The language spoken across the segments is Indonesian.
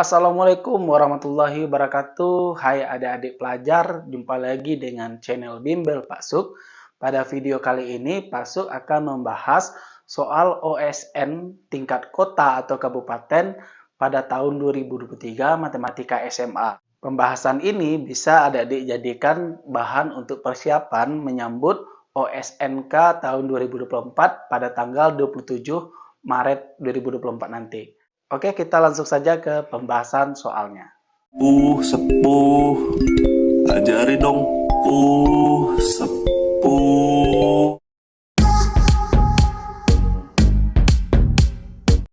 Assalamualaikum warahmatullahi wabarakatuh. Hai adik-adik pelajar, jumpa lagi dengan channel Bimbel Pak Suk. Pada video kali ini, Pak Suk akan membahas soal OSN tingkat kota atau kabupaten pada tahun 2023 Matematika SMA. Pembahasan ini bisa adik-adik jadikan bahan untuk persiapan menyambut OSNK tahun 2024 pada tanggal 27 Maret 2024 nanti. Oke, kita langsung saja ke pembahasan soalnya. Sepuh, ajari dong. Sepuh.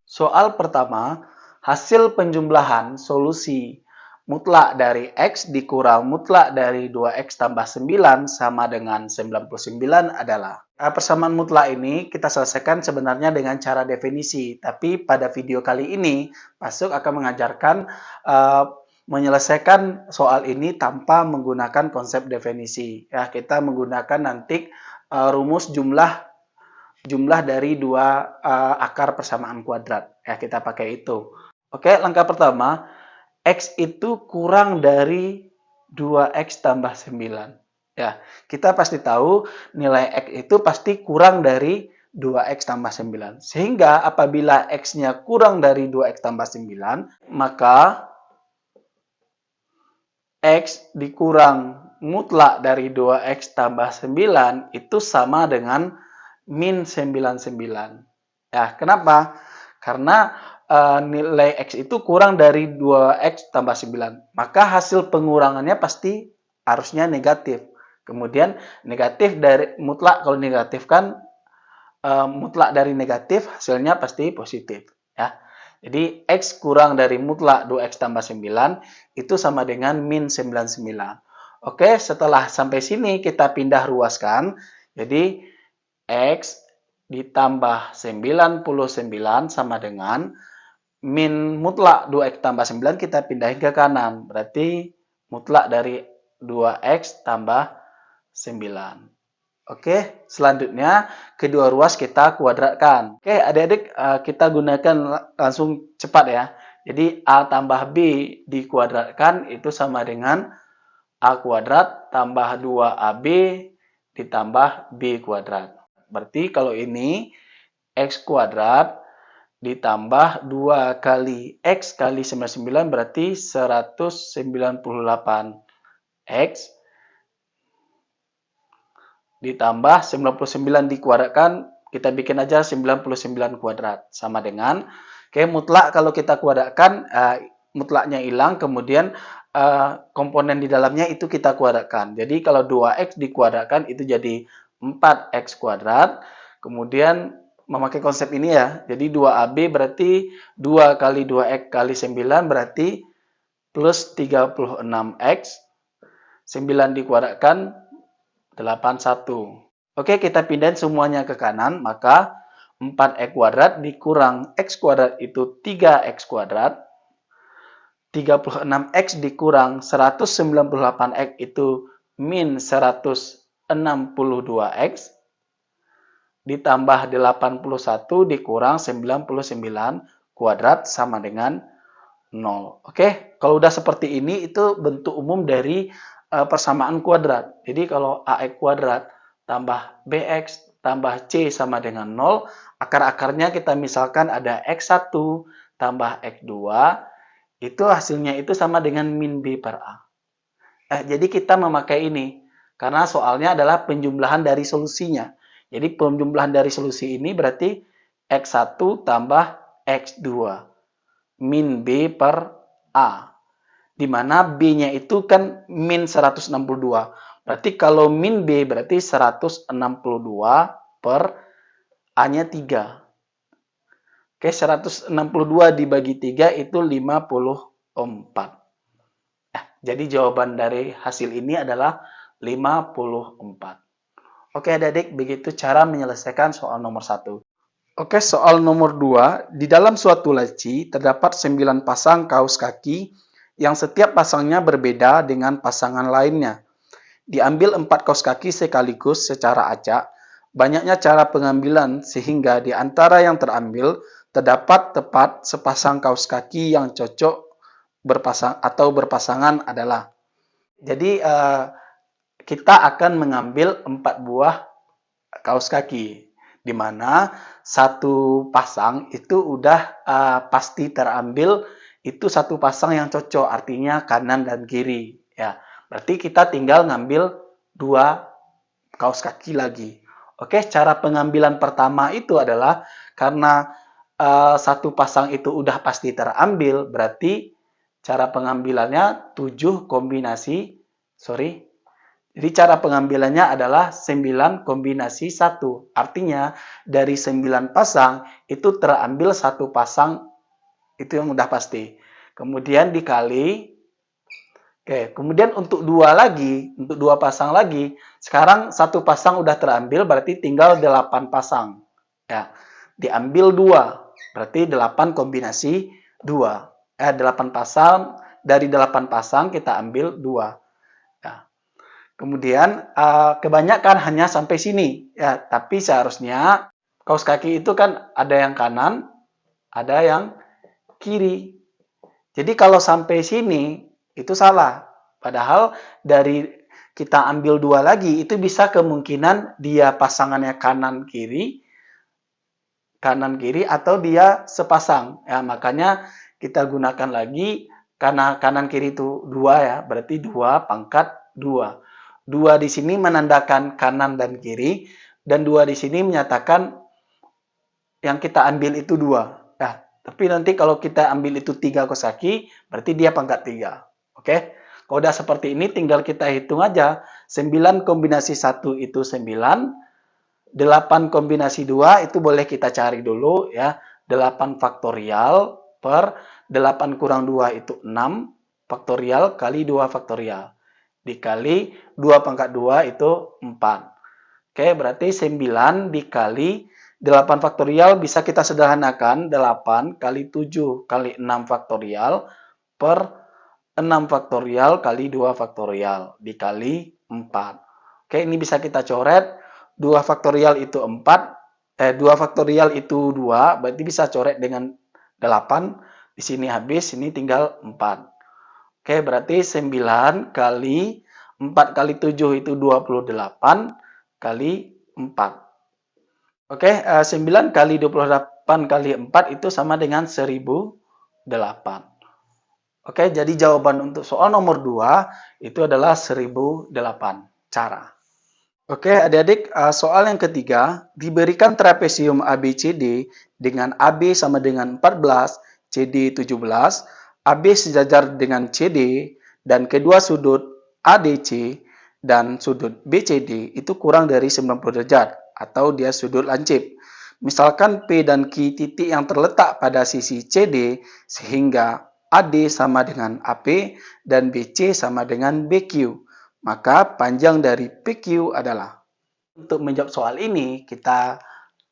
Soal pertama, hasil penjumlahan solusi mutlak dari X dikurang mutlak dari 2X tambah 9 sama dengan 99 adalah. Persamaan mutlak ini kita selesaikan sebenarnya dengan cara definisi, tapi pada video kali ini, Pak Suk akan mengajarkan menyelesaikan soal ini tanpa menggunakan konsep definisi. Ya, kita menggunakan nanti rumus jumlah dari dua akar persamaan kuadrat. Ya, kita pakai itu. Oke, langkah pertama, X itu kurang dari 2X tambah 9. Ya, kita pasti tahu nilai X itu pasti kurang dari 2X tambah 9. Sehingga apabila X-nya kurang dari 2X tambah 9, maka X dikurang mutlak dari 2X tambah 9 itu sama dengan min 99. Ya, kenapa? Karena nilai X itu kurang dari 2X tambah 9. Maka hasil pengurangannya pasti harusnya negatif. Kemudian negatif dari mutlak, kalau negatif kan mutlak dari negatif hasilnya pasti positif. Ya. Jadi X kurang dari mutlak 2X tambah 9 itu sama dengan min 99. Oke, setelah sampai sini kita pindah ruaskan. Jadi X ditambah 99 sama dengan min mutlak 2X tambah 9 kita pindahin ke kanan. Berarti mutlak dari 2X tambah 9. Oke, selanjutnya kedua ruas kita kuadratkan. Oke, adik-adik kita gunakan langsung cepat ya. Jadi A tambah B dikuadratkan itu sama dengan A kuadrat tambah 2AB ditambah B kuadrat. Berarti kalau ini X kuadrat ditambah 2 kali X kali 99 berarti 198X ditambah 99 dikuadratkan, kita bikin aja 99 kuadrat. Sama dengan, mutlak kalau kita kuadratkan, mutlaknya hilang, kemudian komponen di dalamnya itu kita kuadratkan. Jadi kalau 2X dikuadratkan itu jadi 4X kuadrat. Kemudian memakai konsep ini ya, jadi 2AB berarti 2 kali 2X kali 9 berarti plus 36X. 9 dikuadratkan 81. Oke, kita pindahin semuanya ke kanan, maka 4X kuadrat dikurang X kuadrat itu 3X kuadrat. 36X dikurang 198X itu min 162X. Ditambah 81 dikurang 99 kuadrat sama dengan 0. Oke, kalau udah seperti ini itu bentuk umum dari persamaan kuadrat. Jadi kalau AX kuadrat tambah BX tambah C sama dengan 0, akar-akarnya kita misalkan ada X1 tambah X2, itu hasilnya itu sama dengan min B per A. Jadi kita memakai ini, karena soalnya adalah penjumlahan dari solusinya. Jadi penjumlahan dari solusi ini berarti X1 tambah X2, min B per A. Di mana B-nya itu kan min 162. Berarti kalau min B berarti 162 per A-nya 3. Oke, 162 dibagi 3 itu 54. Jadi jawaban dari hasil ini adalah 54. Oke adik-adik, begitu cara menyelesaikan soal nomor 1. Oke, soal nomor 2. Di dalam suatu laci terdapat 9 pasang kaos kaki yang setiap pasangnya berbeda dengan pasangan lainnya. Diambil 4 kaos kaki sekaligus secara acak. Banyaknya cara pengambilan sehingga di antara yang terambil terdapat tepat sepasang kaos kaki yang cocok berpasangan adalah. Jadi kita akan mengambil 4 buah kaos kaki, di mana satu pasang itu udah pasti terambil, itu satu pasang yang cocok, artinya kanan dan kiri. Ya, berarti kita tinggal ngambil 2 kaos kaki lagi. Oke, cara pengambilan pertama itu adalah karena satu pasang itu udah pasti terambil, berarti cara pengambilannya 7 kombinasi, jadi cara pengambilannya adalah 9 kombinasi 1. Artinya dari 9 pasang itu terambil satu pasang, itu yang udah pasti. Kemudian dikali. Oke, kemudian untuk 2 pasang lagi, sekarang satu pasang udah terambil, berarti tinggal 8 pasang. Ya, diambil 2, berarti 8 kombinasi 2. 8 pasang, dari 8 pasang kita ambil 2. Ya. Kemudian kebanyakan hanya sampai sini, ya, tapi seharusnya kaos kaki itu kan ada yang kanan, ada yang kiri. Jadi kalau sampai sini itu salah. Padahal dari kita ambil 2 lagi, itu bisa kemungkinan dia pasangannya kanan kiri atau dia sepasang. Ya, makanya kita gunakan lagi, karena kanan kiri itu 2 ya, berarti 2 pangkat 2. 2 di sini menandakan kanan dan kiri, dan 2 di sini menyatakan yang kita ambil itu 2. Nah, tapi nanti kalau kita ambil itu 3 kaos kaki, berarti dia pangkat 3. Oke? Kalau udah seperti ini, tinggal kita hitung aja. 9 kombinasi 1 itu 9. 8 kombinasi 2 itu boleh kita cari dulu ya. 8 faktorial per 8 kurang 2 itu 6 faktorial kali 2 faktorial. Dikali 2 pangkat 2 itu 4. Oke, berarti 9 dikali 8 faktorial bisa kita sederhanakan. 8 kali 7 kali 6 faktorial per 6 faktorial kali 2 faktorial dikali 4. Oke, ini bisa kita coret. 2 faktorial itu 4. 2 faktorial itu 2. Berarti bisa coret dengan 8. Di sini habis, ini tinggal 4. Oke, berarti 9 kali 4 kali 7 itu 28 kali 4. Oke, 9 kali 28 kali 4 itu sama dengan 1008. Oke, jadi jawaban untuk soal nomor 2 itu adalah 1008 cara. Oke, adik-adik, soal yang ketiga, diberikan trapesium ABCD dengan AB sama dengan 14, CD 17, AB sejajar dengan CD, dan kedua sudut ADC dan sudut BCD itu kurang dari 90 derajat, atau dia sudut lancip. Misalkan P dan Q titik yang terletak pada sisi CD, sehingga AD sama dengan AP dan BC sama dengan BQ. Maka panjang dari PQ adalah. Untuk menjawab soal ini, kita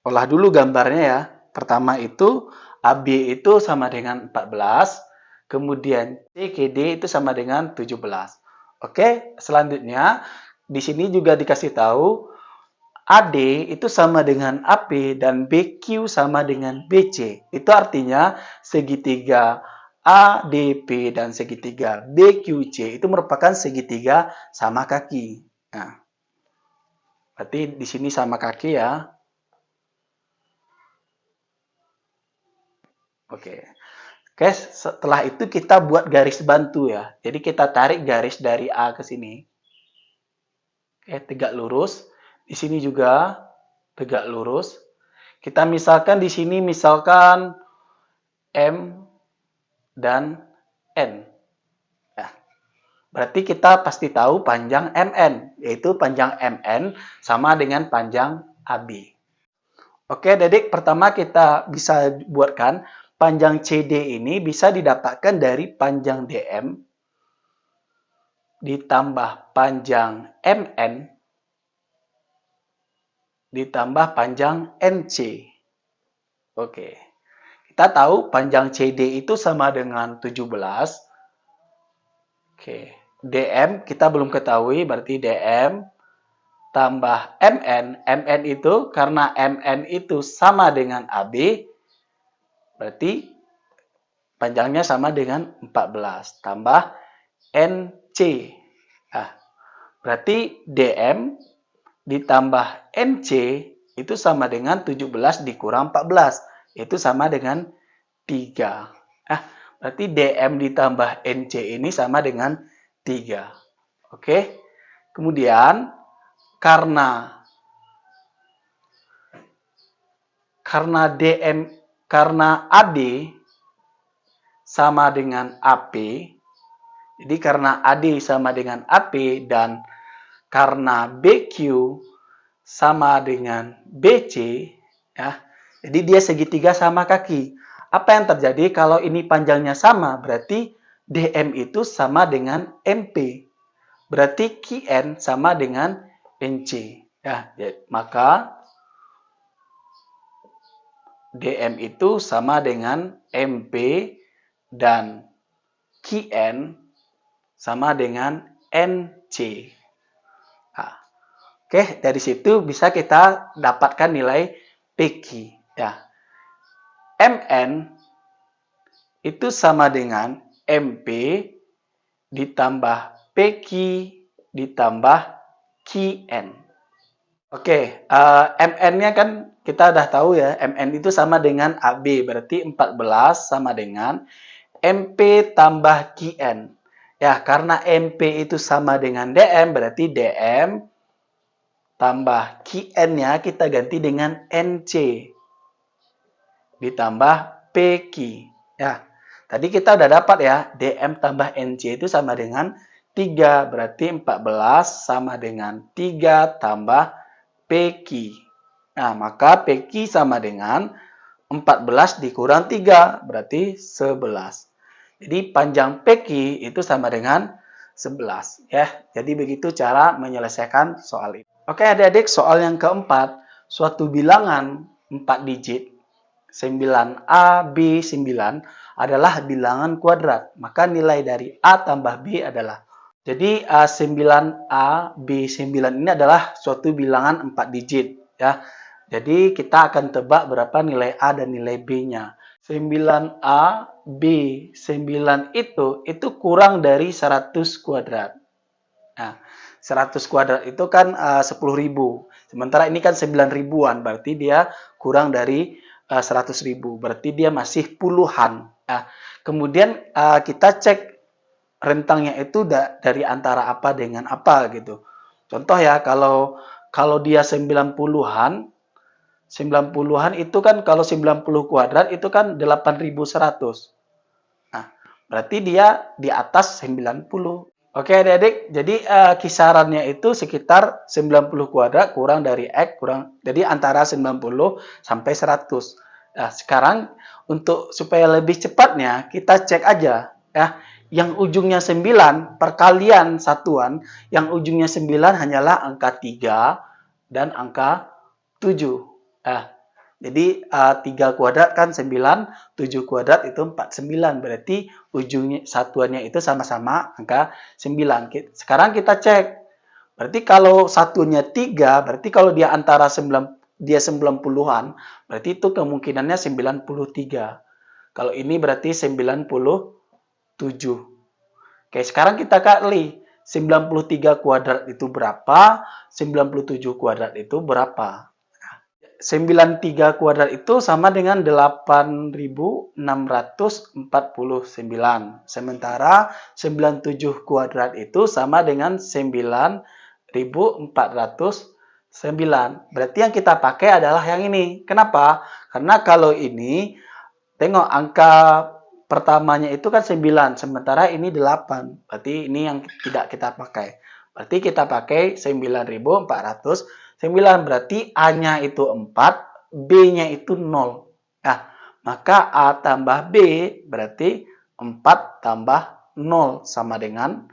olah dulu gambarnya ya. Pertama itu, AB itu sama dengan 14, kemudian CKD itu sama dengan 17. Oke, selanjutnya di sini juga dikasih tahu AD itu sama dengan AP dan BQ sama dengan BC. Itu artinya segitiga ADP dan segitiga BQC itu merupakan segitiga sama kaki. Nah, berarti di sini sama kaki ya. Oke. Oke, setelah itu kita buat garis bantu ya. Jadi kita tarik garis dari A ke sini. Oke, tegak lurus. Di sini juga tegak lurus. Kita misalkan di sini misalkan M dan N. Ya. Berarti kita pasti tahu panjang MN, yaitu panjang MN sama dengan panjang AB. Oke, Dedek, pertama kita bisa buatkan panjang CD ini bisa didapatkan dari panjang DM ditambah panjang MN ditambah panjang NC. Oke. Kita tahu panjang CD itu sama dengan 17. Oke. DM kita belum ketahui, berarti DM tambah MN. MN itu karena MN itu sama dengan AB, berarti panjangnya sama dengan 14 tambah NC. Nah, berarti DM ditambah NC itu sama dengan 17 dikurang 14. Itu sama dengan 3. Berarti DM ditambah NC ini sama dengan 3. Oke. Kemudian karena AD sama dengan AP, jadi karena AD sama dengan AP dan karena BQ sama dengan BC, ya, jadi dia segitiga sama kaki. Apa yang terjadi kalau ini panjangnya sama? Berarti DM itu sama dengan MP. Berarti QN sama dengan NC. Ya, maka DM itu sama dengan MP dan QN sama dengan NC. Nah, oke, dari situ bisa kita dapatkan nilai PQ. Ya. MN itu sama dengan MP ditambah PQ ditambah QN. Oke, MN-nya kan kita udah tahu ya, MN itu sama dengan AB, berarti 14 sama dengan MP tambah QN. Ya, karena MP itu sama dengan DM, berarti DM tambah QN-nya kita ganti dengan NC ditambah PQ. Ya, tadi kita udah dapat ya, DM tambah NC itu sama dengan 3, berarti 14 sama dengan 3 tambah PQ. Nah, maka PQ sama dengan 14 dikurang 3, berarti 11. Jadi panjang PQ itu sama dengan 11. Ya, jadi begitu cara menyelesaikan soal ini. Oke adik-adik, soal yang keempat, suatu bilangan 4 digit 9A, B, 9 adalah bilangan kuadrat. Maka nilai dari A tambah B adalah. Jadi 9A, B9 ini adalah suatu bilangan 4 digit. Ya. Jadi kita akan tebak berapa nilai A dan nilai B-nya. 9A, B9 itu kurang dari 100 kuadrat. Nah, 100 kuadrat itu kan 10.000. Sementara ini kan 9 ribuan, berarti dia kurang dari 100.000. Berarti dia masih puluhan. Nah, kemudian kita cek rentangnya itu dari antara apa dengan apa gitu. Contoh ya, kalau dia 90-an, 90-an itu kan kalau 90 kuadrat itu kan 8.100. Nah, berarti dia di atas 90. Oke adik-adik, jadi kisarannya itu sekitar 90 kuadrat kurang dari X, jadi antara 90 sampai 100. Nah, sekarang untuk supaya lebih cepatnya kita cek aja ya. Yang ujungnya 9 perkalian satuan, yang ujungnya 9 hanyalah angka 3 dan angka 7. Nah, jadi 3 kuadrat kan 9, 7 kuadrat itu 49. Berarti ujungnya satuannya itu sama-sama angka 9. Sekarang kita cek. Berarti kalau satunya 3, berarti kalau dia antara 90-an, berarti itu kemungkinannya 93. Kalau ini berarti 97. Oke, sekarang kita kali 93 kuadrat itu berapa, 97 kuadrat itu berapa. 93 kuadrat itu sama dengan 8.649. Sementara 97 kuadrat itu sama dengan 9.409. Berarti yang kita pakai adalah yang ini. Kenapa? Karena kalau ini, tengok angka pertamanya itu kan 9, sementara ini 8. Berarti ini yang tidak kita pakai. Berarti kita pakai 9.409, berarti A-nya itu 4, B-nya itu 0. Nah, maka A tambah B berarti 4 tambah 0 sama dengan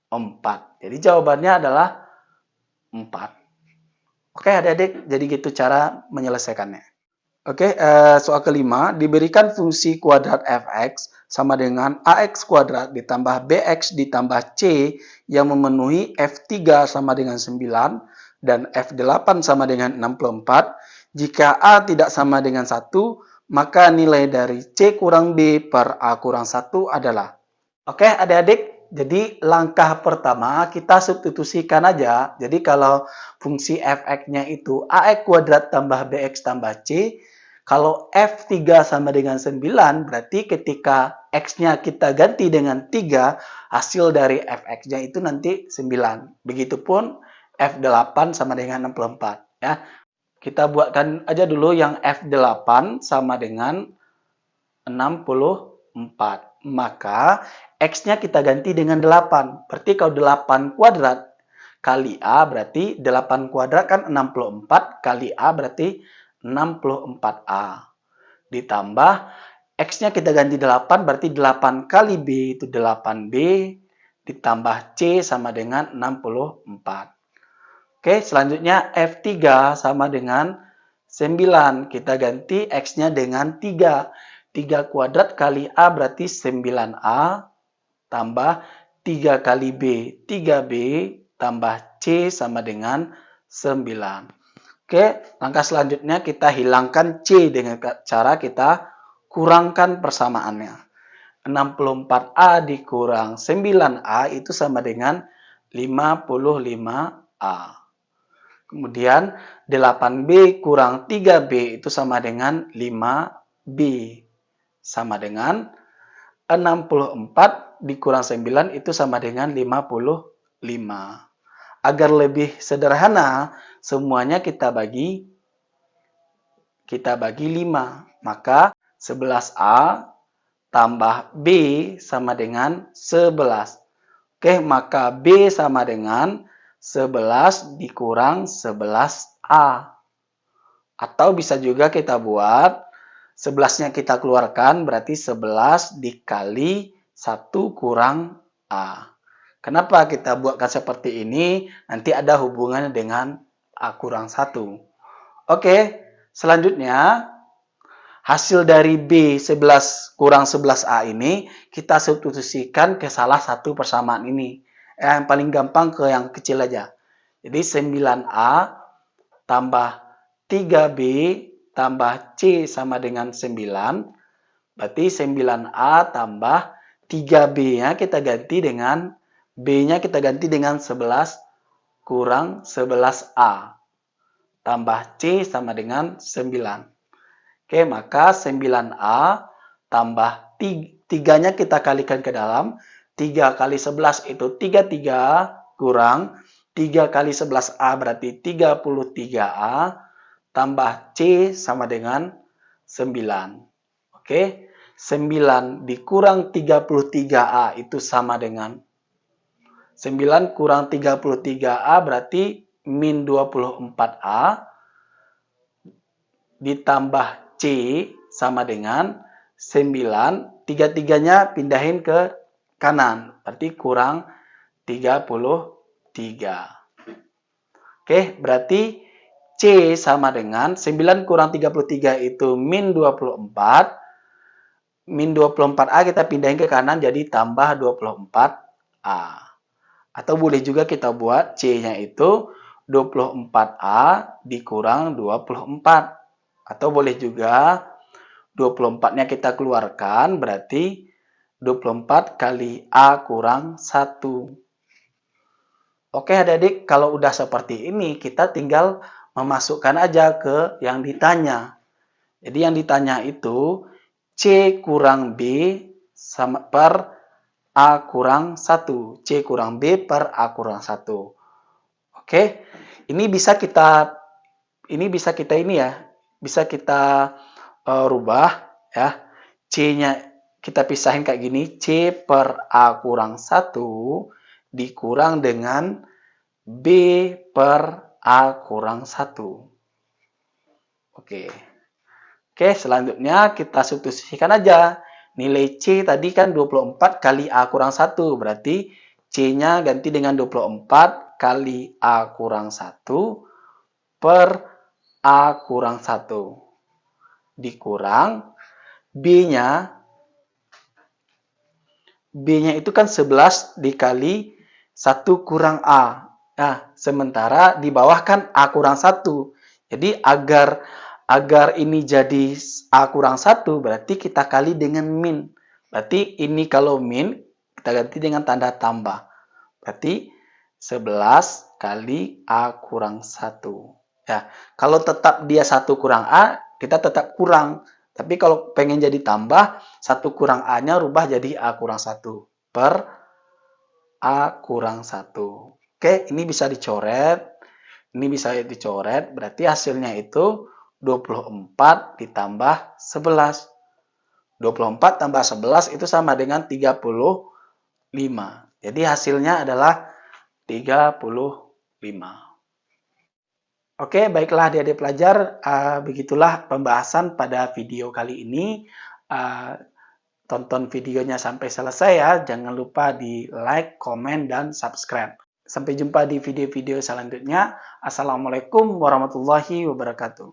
4. Jadi jawabannya adalah 4. Oke adik-adik, jadi gitu cara menyelesaikannya. Oke, soal kelima, diberikan fungsi kuadrat fx sama dengan ax kuadrat ditambah bx ditambah c yang memenuhi f3 sama dengan 9 dan f8 sama dengan 64. Jika a tidak sama dengan 1, maka nilai dari C kurang B per A kurang 1 adalah. Oke, adik-adik, jadi langkah pertama kita substitusikan aja. Jadi kalau fungsi fx-nya itu ax kuadrat tambah bx tambah c, kalau f3 sama dengan 9, berarti ketika x-nya kita ganti dengan 3, hasil dari fx-nya itu nanti 9. Begitupun f8 sama dengan 64. Ya. Kita buatkan aja dulu yang f8 sama dengan 64. Maka x-nya kita ganti dengan 8. Berarti kalau 8 kuadrat kali A berarti 8 kuadrat kan 64 kali A berarti 64A. Ditambah X-nya kita ganti 8 berarti 8 kali B itu 8B ditambah C sama dengan 64. Oke, selanjutnya F3 sama dengan 9. Kita ganti X-nya dengan 3. 3 kuadrat kali A berarti 9A tambah 3 kali B, 3B tambah C sama dengan 9. Oke, langkah selanjutnya kita hilangkan C dengan cara kita kurangkan persamaannya. 64A dikurang 9A itu sama dengan 55A. Kemudian 8B kurang 3B itu sama dengan 5B. Sama dengan 64 dikurang 9 itu sama dengan 55. Agar lebih sederhana, semuanya kita bagi 5. Maka 11A tambah B sama dengan 11. Oke, maka B sama dengan 11 dikurang 11A. Atau bisa juga kita buat 11-nya kita keluarkan berarti 11 dikali 1 kurang A. Kenapa kita buatkan seperti ini? Nanti ada hubungannya dengan A kurang 1. Oke, selanjutnya hasil dari B 11 kurang 11A ini kita substitusikan ke salah satu persamaan ini. Yang paling gampang ke yang kecil aja. Jadi 9A tambah 3B tambah C sama dengan 9. Berarti 9A tambah 3B-nya kita ganti dengan B-nya kita ganti dengan 11 kurang 11A. Tambah C sama dengan 9. Oke, maka 9A tambah 3-nya kita kalikan ke dalam. 3 kali 11 itu 33 kurang 3 kali 11A berarti 33A. Tambah C sama dengan 9. Oke, 9 dikurang 33A itu sama dengan 9 kurang 33A berarti min 24A. Ditambah C sama dengan 9. 3-3-nya pindahin ke kanan. Berarti kurang 33. Oke, berarti C sama dengan 9 kurang 33 itu min 24. Min 24A kita pindahin ke kanan jadi tambah 24A. Atau boleh juga kita buat C-nya itu 24A dikurang 24. Atau boleh juga 24-nya kita keluarkan berarti 24 kali A kurang 1. Oke adik-adik, kalau udah seperti ini kita tinggal memasukkan aja ke yang ditanya. Jadi yang ditanya itu C kurang B sama per A kurang 1. C kurang B per A kurang 1. Oke, ini bisa kita rubah ya. C-nya kita pisahin kayak gini, C per A kurang 1 dikurang dengan B per A kurang 1. Oke, selanjutnya kita substitusikan aja. Nilai C tadi kan 24 kali A kurang 1. Berarti C-nya ganti dengan 24 kali A kurang 1 per A kurang 1. Dikurang B-nya itu kan 11 dikali 1 kurang A. Nah, sementara di bawah kan A kurang 1. Jadi agar Agar ini jadi A kurang 1, berarti kita kali dengan min. Berarti ini kalau min, kita ganti dengan tanda tambah. Berarti 11 kali A kurang 1. Ya, kalau tetap dia 1 kurang A, kita tetap kurang. Tapi kalau pengen jadi tambah, 1 kurang A-nya rubah jadi A kurang 1 per A kurang 1. Oke, ini bisa dicoret. Ini bisa dicoret, berarti hasilnya itu 24 ditambah 11. 24 tambah 11 itu sama dengan 35. Jadi hasilnya adalah 35. Oke, baiklah adik-adik pelajar, begitulah pembahasan pada video kali ini. Tonton videonya sampai selesai ya. Jangan lupa di like, komen, dan subscribe. Sampai jumpa di video-video selanjutnya. Assalamualaikum warahmatullahi wabarakatuh.